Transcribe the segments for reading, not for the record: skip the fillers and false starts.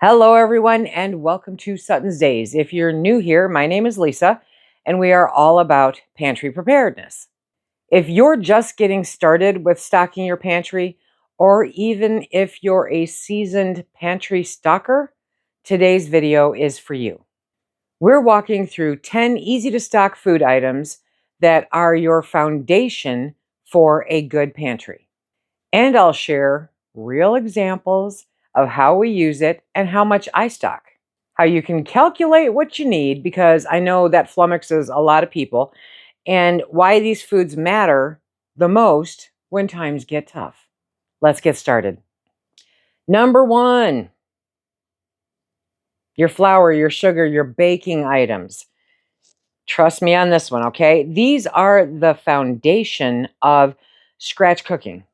Hello, everyone, and welcome to SuttonsDaze. If you're new here, my name is Lisa, and we are all about pantry preparedness. If you're just getting started with stocking your pantry, or even if you're a seasoned pantry stocker, today's video is for you. We're walking through 10 easy-to-stock food items that are your foundation for a good pantry. And I'll share real examples of how we use it and how much I stock. How you can calculate what you need, because I know that flummoxes a lot of people, and why these foods matter the most when times get tough. Let's get started. Number one, your flour, your sugar, your baking items. Trust me on this one, okay? These are the foundation of scratch cooking.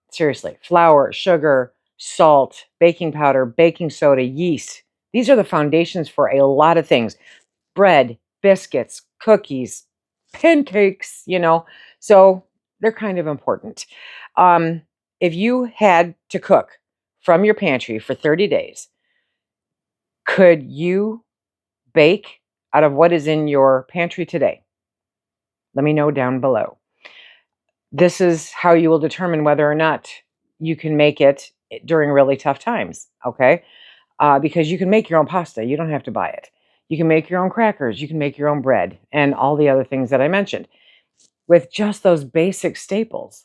Seriously, flour, sugar, salt, baking powder, baking soda, yeast. These are the foundations for a lot of things. Bread, biscuits, cookies, pancakes, So they're kind of important. If you had to cook from your pantry for 30 days, could you bake out of what is in your pantry today? Let me know down below. This is how you will determine whether or not you can make it during really tough times, okay? Because you can make your own pasta. You don't have to buy it. You can make your own crackers. You can make your own bread and all the other things that I mentioned with just those basic staples.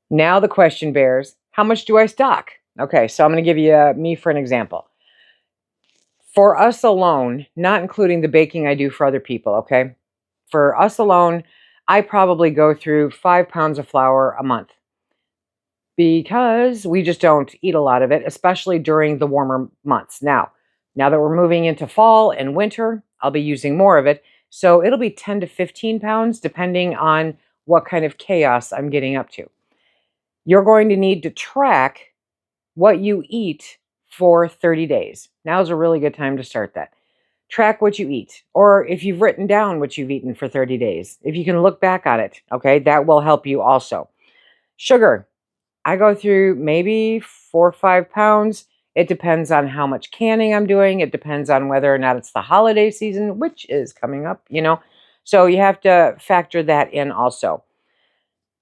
Now the question bears, how much do I stock? Okay, so I'm going to give you me for an example. For us alone, not including the baking I do for other people, okay? For us alone, I probably go through 5 pounds of flour a month because we just don't eat a lot of it, especially during the warmer months. Now that we're moving into fall and winter, I'll be using more of it. So it'll be 10 to 15 pounds, depending on what kind of chaos I'm getting up to. You're going to need to track what you eat for 30 days. Now's a really good time to start that. Track what you eat, or if you've written down what you've eaten for 30 days, if you can look back at it, okay, that will help you also. Sugar, I go through maybe 4 or 5 pounds. It depends on how much canning I'm doing. It depends on whether or not it's the holiday season, which is coming up, So you have to factor that in also.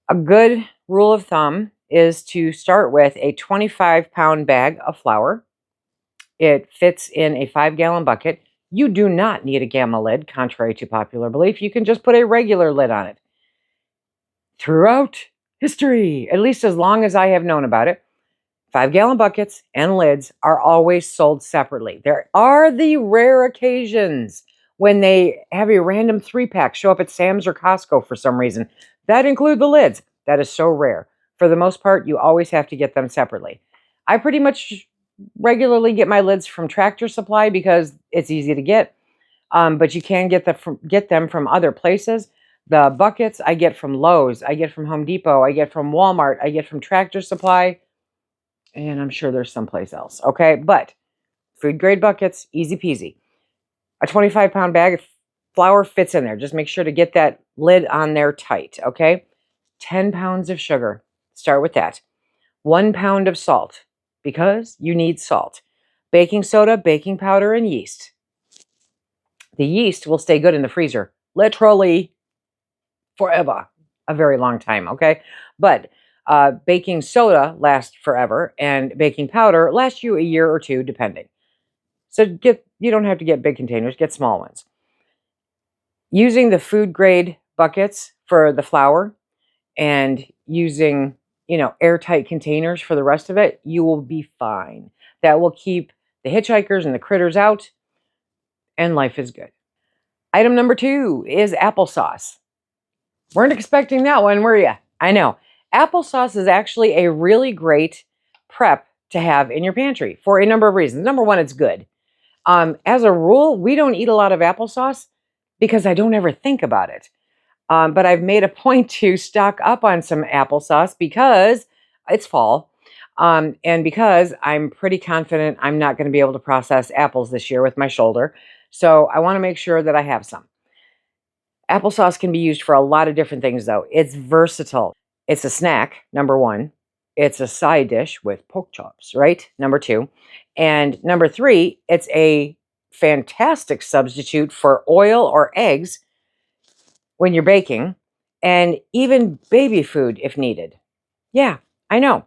A good rule of thumb is to start with a 25-pound bag of flour. It fits in a 5-gallon bucket. You do not need a gamma lid, contrary to popular belief. You can just put a regular lid on it. Throughout history, at least as long as I have known about it, 5-gallon buckets and lids are always sold separately. There are the rare occasions when they have a random 3-pack show up at Sam's or Costco for some reason. That include the lids. That is so rare. For the most part, you always have to get them separately. I pretty much regularly get my lids from Tractor Supply because it's easy to get, but you can get them from other places. The buckets I get from Lowe's, I get from Home Depot, I get from Walmart, I get from Tractor Supply, and I'm sure there's someplace else, okay? But food grade buckets, easy peasy. A 25-pound bag of flour fits in there. Just make sure to get that lid on there tight, okay? 10 pounds of sugar. Start with that. 1 pound of salt, because you need salt. Baking soda, baking powder, and yeast. The yeast will stay good in the freezer, literally forever, a very long time, okay? But baking soda lasts forever, and baking powder lasts you a year or two, depending. So you don't have to get big containers, get small ones. Using the food grade buckets for the flour and using, airtight containers for the rest of it, you will be fine. That will keep the hitchhikers and the critters out, and life is good. Item number 2 is applesauce. Weren't expecting that one, were you? I know. Applesauce is actually a really great prep to have in your pantry for a number of reasons. Number one, it's good. As a rule, we don't eat a lot of applesauce because I don't ever think about it. But I've made a point to stock up on some applesauce because it's fall. And because I'm pretty confident I'm not going to be able to process apples this year with my shoulder. So I want to make sure that I have some. Applesauce can be used for a lot of different things, though. It's versatile. It's a snack, number one. it's a side dish with pork chops, right? Number two. And number three, it's a fantastic substitute for oil or eggs when you're baking, and even baby food if needed. Yeah, I know.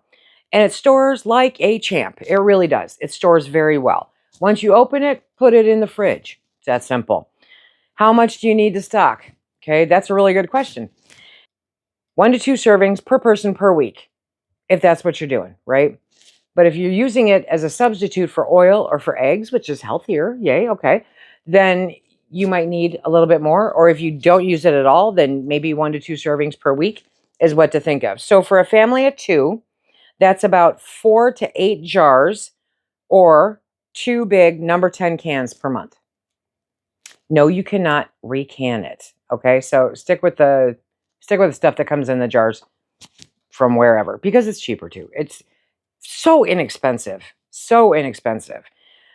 And it stores like a champ. It really does. It stores very well. Once you open it, put it in the fridge. It's that simple. How much do you need to stock? Okay, that's a really good question. 1 to 2 servings per person per week, if that's what you're doing, right? But if you're using it as a substitute for oil or for eggs, which is healthier, yay, okay, then you might need a little bit more. Or if you don't use it at all, then maybe 1 to 2 servings per week is what to think of. So for a family of two, that's about 4 to 8 jars or 2 big number 10 cans per month. No, you cannot recan it. Okay, so stick with the stuff that comes in the jars from wherever because it's cheaper too. It's so inexpensive, so inexpensive.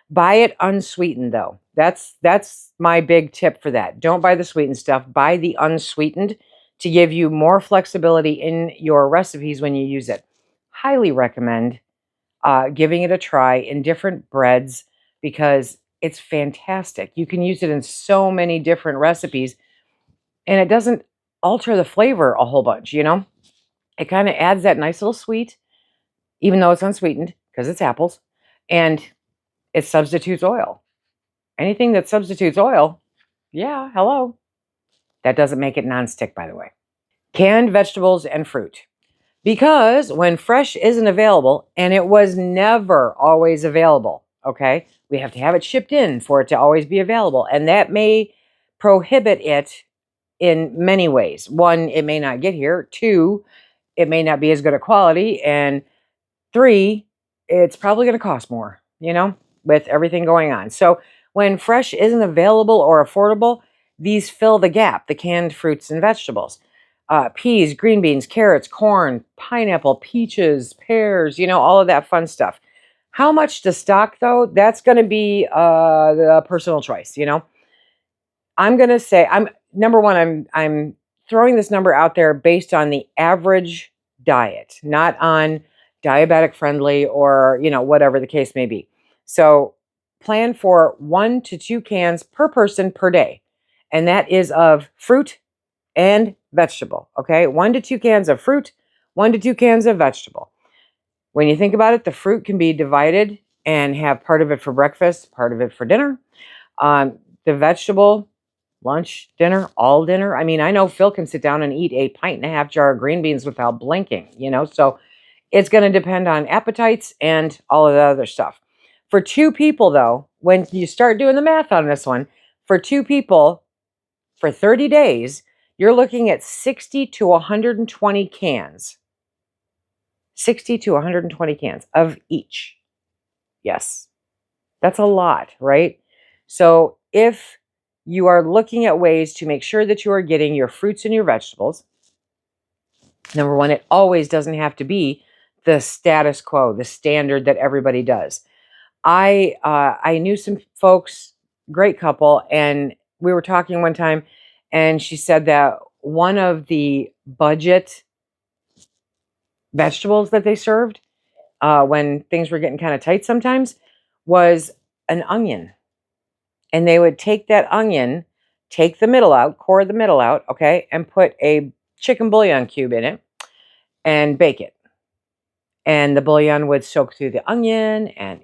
Buy it unsweetened though. That's my big tip for that. Don't buy the sweetened stuff. Buy the unsweetened to give you more flexibility in your recipes when you use it. Highly recommend giving it a try in different breads because it's fantastic. You can use it in so many different recipes and it doesn't alter the flavor a whole bunch, you know? It kind of adds that nice little sweet, even though it's unsweetened because it's apples, and it substitutes oil. Anything that substitutes oil, yeah, hello. That doesn't make it nonstick, by the way. Canned vegetables and fruit. Because when fresh isn't available, and it was never always available, okay, we have to have it shipped in for it to always be available. And that may prohibit it in many ways. One, it may not get here. Two, it may not be as good a quality. And three, it's probably going to cost more, with everything going on. So when fresh isn't available or affordable, these fill the gap, the canned fruits and vegetables. Peas, green beans, carrots, corn, pineapple, peaches, pears, all of that fun stuff. How much to stock, though? That's going to be the personal choice, I'm going to say I'm number one, I'm throwing this number out there based on the average diet, not on diabetic friendly or, whatever the case may be. So plan for 1 to 2 cans per person per day. And that is of fruit and vegetable. Okay. 1 to 2 cans of fruit, 1 to 2 cans of vegetable. When you think about it, the fruit can be divided and have part of it for breakfast, part of it for dinner. The vegetable, lunch, dinner, all dinner. I mean, I know Phil can sit down and eat a pint and a half jar of green beans without blinking, so it's going to depend on appetites and all of the other stuff. For 2 people, though, when you start doing the math on this one, for 2 people, for 30 days, you're looking at 60 to 120 cans. 60 to 120 cans of each. Yes, that's a lot, right? So if you are looking at ways to make sure that you are getting your fruits and your vegetables, number one, it always doesn't have to be the status quo, the standard that everybody does. I knew some folks, great couple, and we were talking one time, and she said that one of the budget vegetables that they served when things were getting kind of tight sometimes was an onion. And they would take that onion, take the middle out, core the middle out, okay, and put a chicken bouillon cube in it and bake it. And the bouillon would soak through the onion and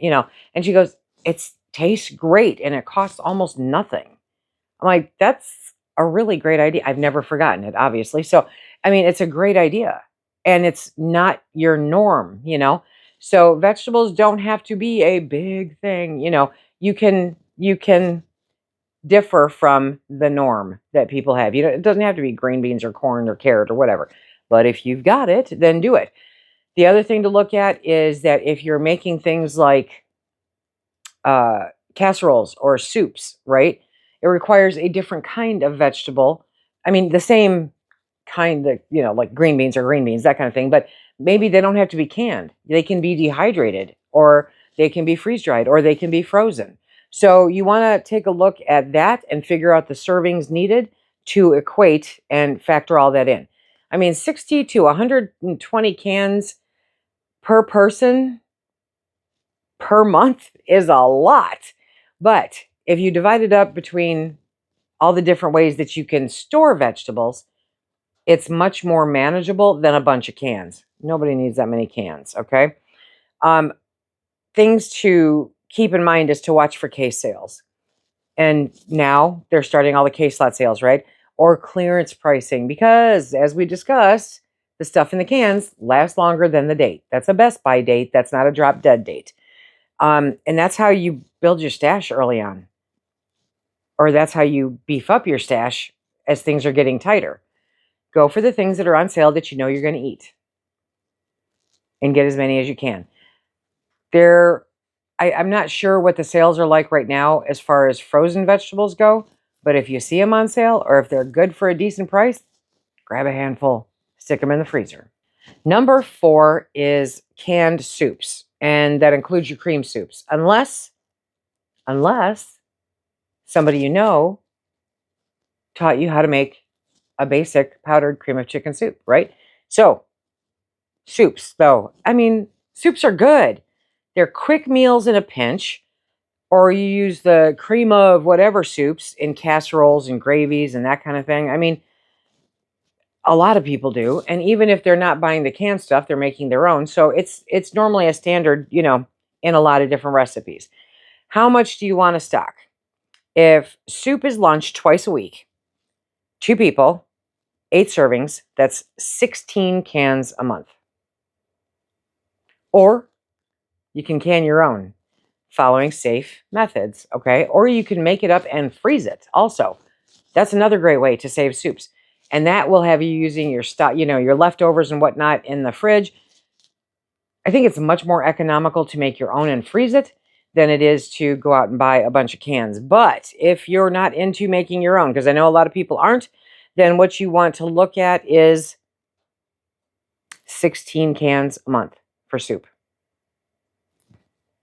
she goes, it tastes great and it costs almost nothing. I'm like, that's a really great idea. I've never forgotten it, obviously. So, I mean, it's a great idea and it's not your norm. So vegetables don't have to be a big thing. You can differ from the norm that people have. It doesn't have to be green beans or corn or carrot or whatever. But if you've got it, then do it. The other thing to look at is that if you're making things like casseroles or soups, right? It requires a different kind of vegetable. I mean, the same kind that, like green beans or green beans, that kind of thing. But maybe they don't have to be canned. They can be dehydrated or they can be freeze dried or they can be frozen. So you want to take a look at that and figure out the servings needed to equate and factor all that in. I mean, 60 to 120 cans per person per month is a lot. But if you divide it up between all the different ways that you can store vegetables, it's much more manageable than a bunch of cans. Nobody needs that many cans, okay? Um, Things to keep in mind is to watch for case sales. And now they're starting all the case lot sales, right? Or clearance pricing, because as we discussed, the stuff in the cans lasts longer than the date. That's a best by date. That's not a drop dead date. And that's how you build your stash early on, or that's how you beef up your stash as things are getting tighter. Go for the things that are on sale that you know you're going to eat and get as many as you can. I'm not sure what the sales are like right now as far as frozen vegetables go, but if you see them on sale or if they're good for a decent price, grab a handful, stick them in the freezer. Number 4 is canned soups, and that includes your cream soups, unless somebody you know taught you how to make a basic powdered cream of chicken soup, right? So, soups, though, I mean, soups are good. They're quick meals in a pinch, or you use the cream of whatever soups in casseroles and gravies and that kind of thing. I mean, a lot of people do, and even if they're not buying the canned stuff, they're making their own. So it's normally a standard, in a lot of different recipes. How much do you want to stock? If soup is lunch twice a week, 2 people, 8 servings, that's 16 cans a month. Or you can can your own following safe methods, okay? Or you can make it up and freeze it also. That's another great way to save soups. And that will have you using your stock, your leftovers and whatnot in the fridge. I think it's much more economical to make your own and freeze it than it is to go out and buy a bunch of cans. But if you're not into making your own, because I know a lot of people aren't, then what you want to look at is 16 cans a month for soup.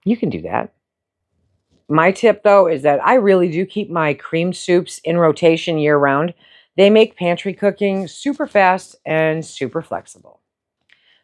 You can do that. My tip, though, is that I really do keep my cream soups in rotation year round. They make pantry cooking super fast and super flexible.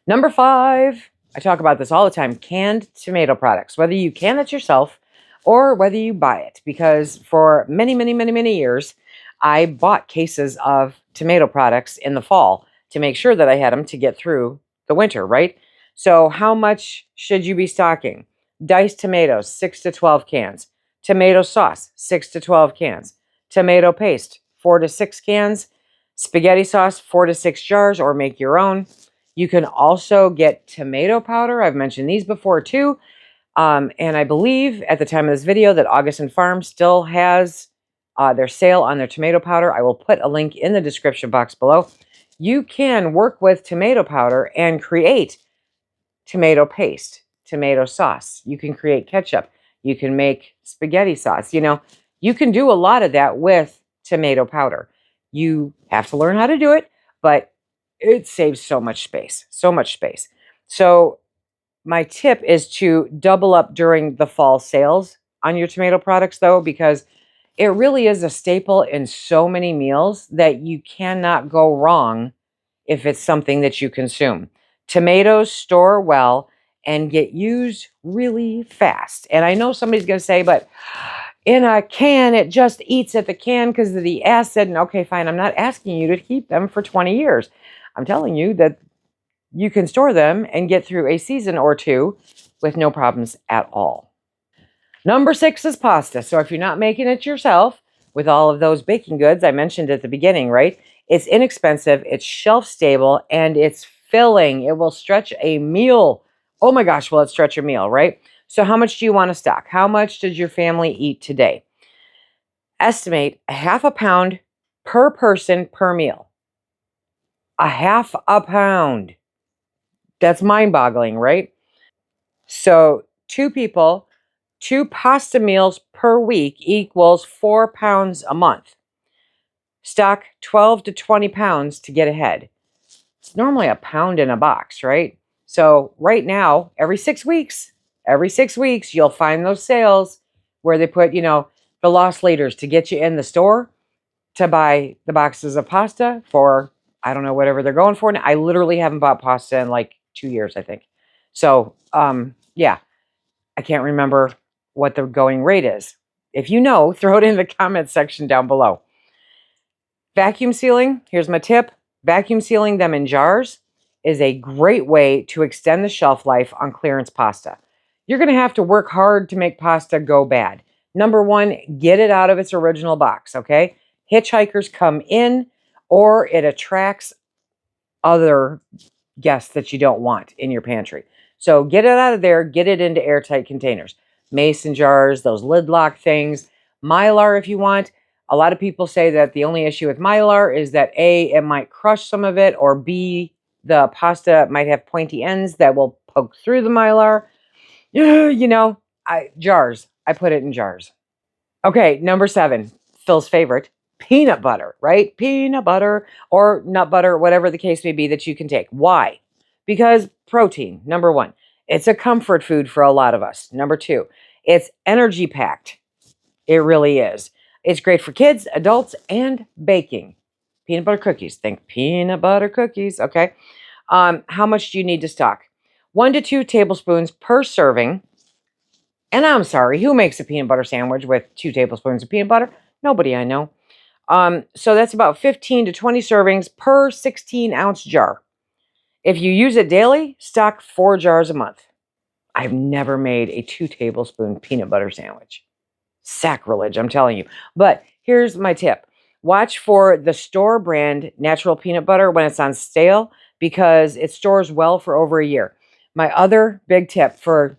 Number 5, I talk about this all the time, canned tomato products, whether you can it yourself or whether you buy it, because for many, many, many, many years, I bought cases of tomato products in the fall to make sure that I had them to get through the winter, right? So how much should you be stocking? Diced tomatoes, 6 to 12 cans. Tomato sauce, 6 to 12 cans. Tomato paste, 4 to 6 cans. Spaghetti sauce, 4 to 6 jars, or make your own. You can also get tomato powder. I've mentioned these before too. And I believe at the time of this video that Augustin Farm still has their sale on their tomato powder. I will put a link in the description box below. You can work with tomato powder and create tomato paste, tomato sauce. You can create ketchup. You can make spaghetti sauce. You can do a lot of that with tomato powder. You have to learn how to do it, but it saves so much space, so much space. So my tip is to double up during the fall sales on your tomato products, though, because it really is a staple in so many meals that you cannot go wrong if it's something that you consume. Tomatoes store well and get used really fast. And I know somebody's going to say, but in a can, it just eats at the can because of the acid. And okay, fine, I'm not asking you to keep them for 20 years. I'm telling you that you can store them and get through a season or two with no problems at all. Number 6 is pasta. So if you're not making it yourself with all of those baking goods I mentioned at the beginning, right? It's inexpensive, it's shelf stable, and it's filling. It will stretch a meal. Oh my gosh, will it stretch a meal, right? So how much do you want to stock? How much does your family eat today? Estimate a half a pound per person per meal. A half a pound. That's mind-boggling, right? So 2 people, 2 pasta meals per week equals 4 pounds a month. Stock 12 to 20 pounds to get ahead. It's normally a pound in a box, right? So right now, every 6 weeks, you'll find those sales where they put, the loss leaders to get you in the store to buy the boxes of pasta for, I don't know, whatever they're going for. I literally haven't bought pasta in like 2 years, I think. So, yeah, I can't remember what the going rate is. If you know, throw it in the comment section down below. Vacuum sealing, here's my tip. Vacuum sealing them in jars is a great way to extend the shelf life on clearance pasta. You're going to have to work hard to make pasta go bad. Number one, get it out of its original box, okay? Hitchhikers come in, or it attracts other guests that you don't want in your pantry. So get it out of there, get it into airtight containers. Mason jars, those lid lock things, Mylar if you want. A lot of people say that the only issue with Mylar is that A, it might crush some of it, or B, the pasta might have pointy ends that will poke through the Mylar. You know, jars. I put it in jars. Okay, number 7, Phil's favorite, peanut butter, right? Peanut butter or nut butter, whatever the case may be that you can take. Why? Because protein, number 1. It's a comfort food for a lot of us. Number 2, it's energy packed. It really is. It's great for kids, adults, and baking. Peanut butter cookies. Think peanut butter cookies, okay? How much do you need to stock? 1 to 2 tablespoons per serving. And I'm sorry, who makes a peanut butter sandwich with 2 tablespoons of peanut butter? Nobody I know. So that's about 15 to 20 servings per 16-ounce jar. If you use it daily, stock 4 jars a month. I've never made a 2 tablespoon peanut butter sandwich. Sacrilege, I'm telling you. But here's my tip. Watch for the store brand natural peanut butter when it's on sale because it stores well for over a year. My other big tip for,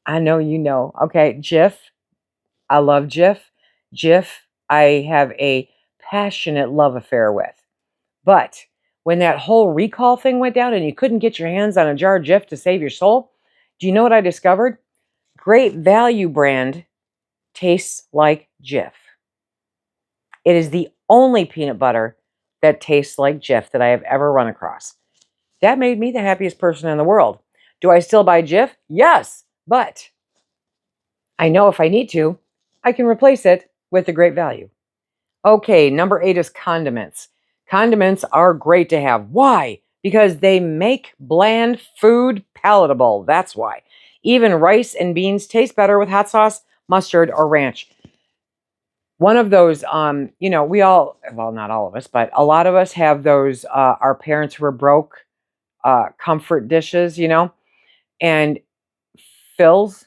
I know you know, okay, Jif. I love Jif. Jif, I have a passionate love affair with. But when that whole recall thing went down and you couldn't get your hands on a jar of Jif to save your soul, do you know what I discovered? Great Value brand tastes like Jif. It is the only peanut butter that tastes like Jif that I have ever run across. That made me the happiest person in the world. Do I still buy Jif? Yes, but I know if I need to, I can replace it with the Great Value. Okay, number 8 is condiments. Condiments are great to have. Why? Because they make bland food palatable. That's why. Even rice and beans taste better with hot sauce, mustard, or ranch. One of those, we all, well, not all of us, but a lot of us have those, our parents were broke, comfort dishes, and Phil's,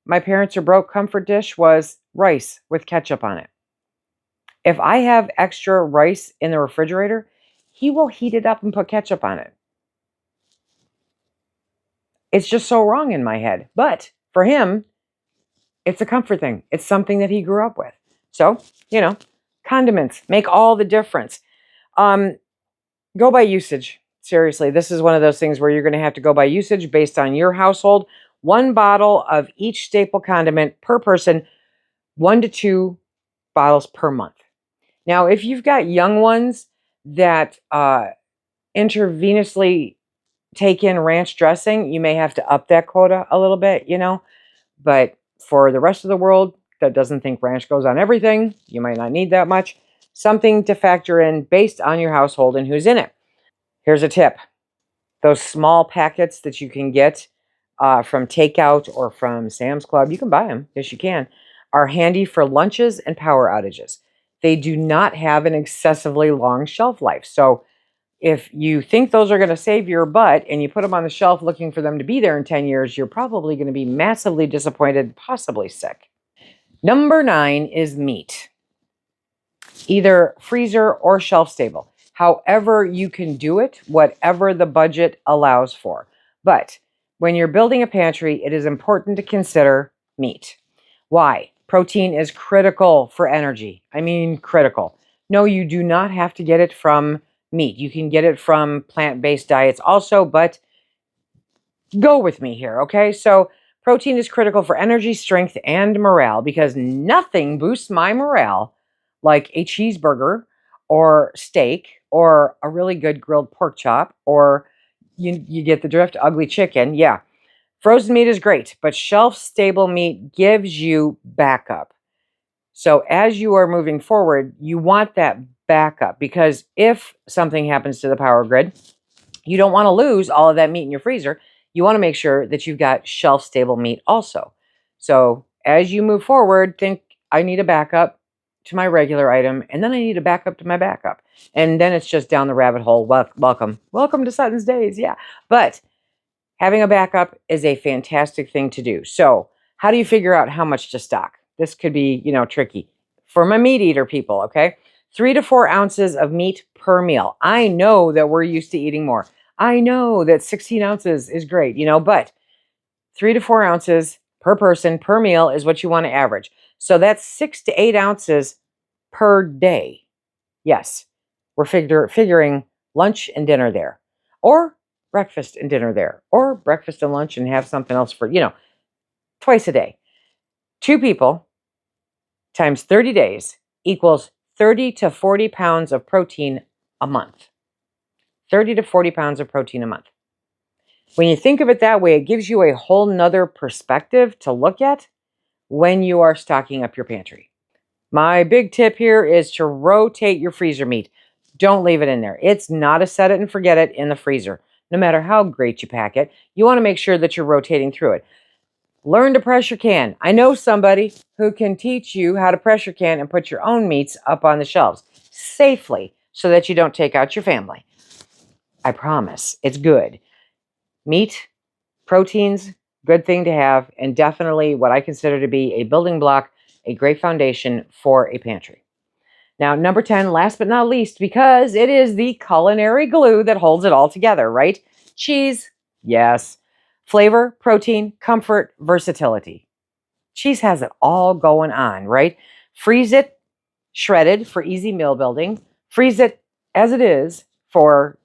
my parents are broke comfort dish was rice with ketchup on it. If I have extra rice in the refrigerator, he will heat it up and put ketchup on it. It's just so wrong in my head. But for him, it's a comfort thing. It's something that he grew up with. So, condiments make all the difference. Go by usage. Seriously, this is one of those things where you're going to have to go by usage based on your household. 1 bottle of each staple condiment per person, 1 to 2 bottles per month. Now, if you've got young ones that intravenously take in ranch dressing, you may have to up that quota a little bit, But for the rest of the world that doesn't think ranch goes on everything, you might not need that much. Something to factor in based on your household and who's in it. Here's a tip. Those small packets that you can get from takeout or from Sam's Club, you can buy them, yes you can, are handy for lunches and power outages. They do not have an excessively long shelf life. So if you think those are going to save your butt and you put them on the shelf looking for them to be there in 10 years, you're probably going to be massively disappointed, possibly sick. Number 9 is meat. Either freezer or shelf stable. However you can do it, whatever the budget allows for. But when you're building a pantry, it is important to consider meat. Why? Protein is critical for energy. I mean, critical. No, you do not have to get it from meat. You can get it from plant-based diets also, but go with me here, okay? So protein is critical for energy, strength, and morale because nothing boosts my morale like a cheeseburger or steak or a really good grilled pork chop or you get the drift, ugly chicken. Yeah, frozen meat is great, but shelf-stable meat gives you backup. So as you are moving forward, you want that backup because if something happens to the power grid, you don't want to lose all of that meat in your freezer. you want to make sure that you've got shelf-stable meat also. So as you move forward, think, I need a backup to my regular item, and then I need a backup to my backup. And then it's just down the rabbit hole. Welcome to SuttonsDaze. Yeah. But having a backup is a fantastic thing to do. So how do you figure out how much to stock? This could be, tricky for my meat eater people. Okay. 3 to 4 ounces of meat per meal. I know that we're used to eating more. I know that 16 ounces is great, but 3 to 4 ounces per person per meal is what you want to average. So that's 6 to 8 ounces per day. Yes, we're figuring lunch and dinner there, or breakfast and dinner there, or breakfast and lunch and have something else for, twice a day. 2 people times 30 days equals 30 to 40 pounds of protein a month. 30 to 40 pounds of protein a month. When you think of it that way, it gives you a whole nother perspective to look at when you are stocking up your pantry. My big tip here is to rotate your freezer meat. Don't leave it in there. It's not a set it and forget it in the freezer. No matter how great you pack it, you want to make sure that you're rotating through it. Learn to pressure can. I know somebody who can teach you how to pressure can and put your own meats up on the shelves safely so that you don't take out your family. I promise. It's good. Meat, proteins, good thing to have, and definitely what I consider to be a building block, a great foundation for a pantry. Now, number 10, last but not least, because it is the culinary glue that holds it all together, right? Cheese, yes. Flavor, protein, comfort, versatility. Cheese has it all going on, right? Freeze it shredded for easy meal building. Freeze it as it is for,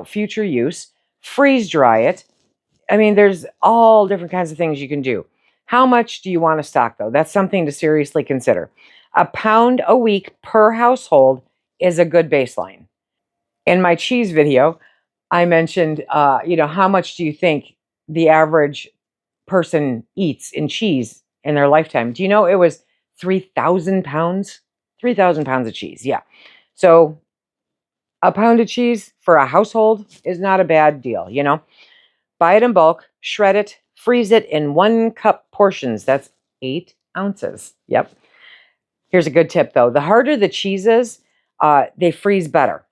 future use. Freeze dry it. I mean, there's all different kinds of things you can do. How much do you want to stock, though? That's something to seriously consider. A pound a week per household is a good baseline. In my cheese video, I mentioned, how much do you think the average person eats in cheese in their lifetime? Do you know it was 3,000 pounds? 3,000 pounds of cheese, yeah. So a pound of cheese for a household is not a bad deal, Buy it in bulk, shred it, freeze it in 1 cup portions. That's 8 ounces. Yep. Here's a good tip, though. The harder the cheese is, they freeze better.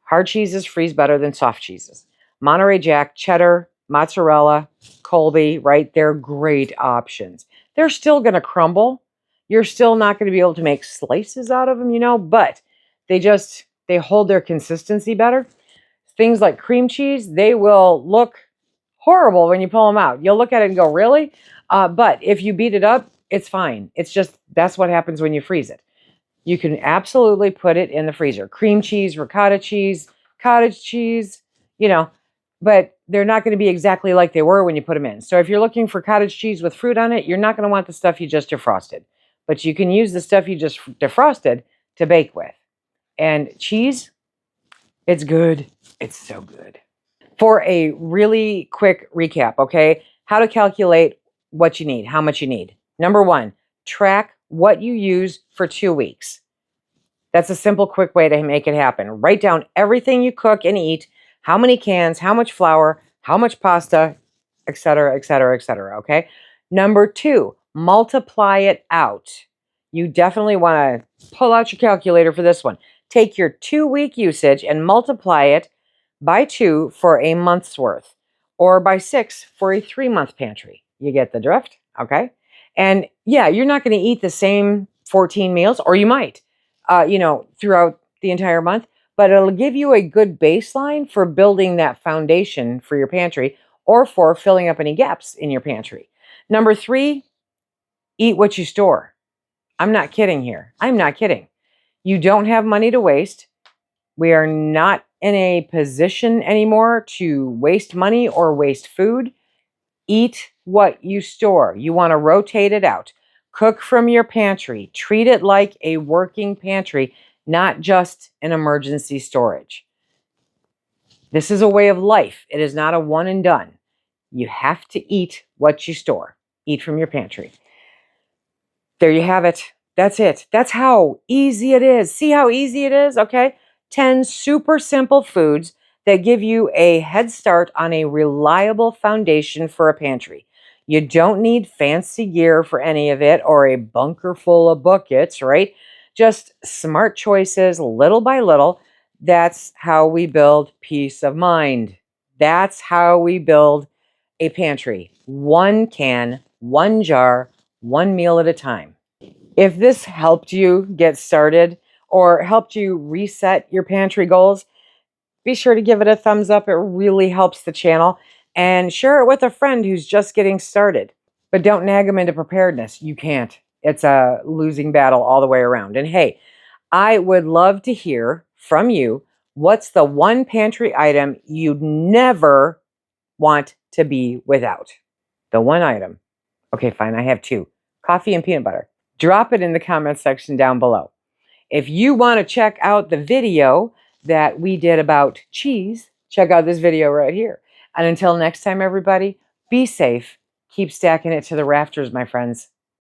Hard cheeses freeze better than soft cheeses. Monterey Jack, cheddar, mozzarella, Colby, right? They're great options. They're still going to crumble. You're still not going to be able to make slices out of them, but they hold their consistency better. Things like cream cheese, they will look horrible when you pull them out. You'll look at it and go, really? But if you beat it up, it's fine. It's just, that's what happens when you freeze it. You can absolutely put it in the freezer. Cream cheese, ricotta cheese, cottage cheese, but they're not going to be exactly like they were when you put them in. So if you're looking for cottage cheese with fruit on it, you're not going to want the stuff you just defrosted. But you can use the stuff you just defrosted to bake with. And cheese, it's good. It's so good. For a really quick recap, okay? How to calculate what you need, how much you need. Number 1, track what you use for 2 weeks. That's a simple, quick way to make it happen. Write down everything you cook and eat, how many cans, how much flour, how much pasta, etc., etc., etc., okay? Number 2, multiply it out. You definitely want to pull out your calculator for this one. Take your 2-week usage and multiply it by 2 for a month's worth, or by 6 for a 3-month pantry. You get the drift, okay? And yeah, you're not going to eat the same 14 meals, or you might, throughout the entire month, but it'll give you a good baseline for building that foundation for your pantry or for filling up any gaps in your pantry. Number 3, eat what you store. I'm not kidding here. I'm not kidding. You don't have money to waste. We are not in a position anymore to waste money or waste food. Eat what you store. You want to rotate it out. Cook from your pantry. Treat it like a working pantry, not just an emergency storage. This is a way of life. It is not a one and done. You have to eat what you store. Eat from your pantry. There you have it. That's it. That's how easy it is. See how easy it is? Okay. 10 super simple foods that give you a head start on a reliable foundation for a pantry. You don't need fancy gear for any of it or a bunker full of buckets, right? Just smart choices little by little. That's how we build peace of mind. That's how we build a pantry. One can, one jar, one meal at a time. If this helped you get started or helped you reset your pantry goals, be sure to give it a thumbs up. It really helps the channel. And share it with a friend who's just getting started. But don't nag them into preparedness. You can't. It's a losing battle all the way around. And hey, I would love to hear from you. What's the one pantry item you'd never want to be without? The one item. Okay, fine. I have two: coffee and peanut butter. Drop it in the comment section down below. If you want to check out the video that we did about cheese, check out this video right here. And until next time, everybody, be safe. Keep stacking it to the rafters, my friends.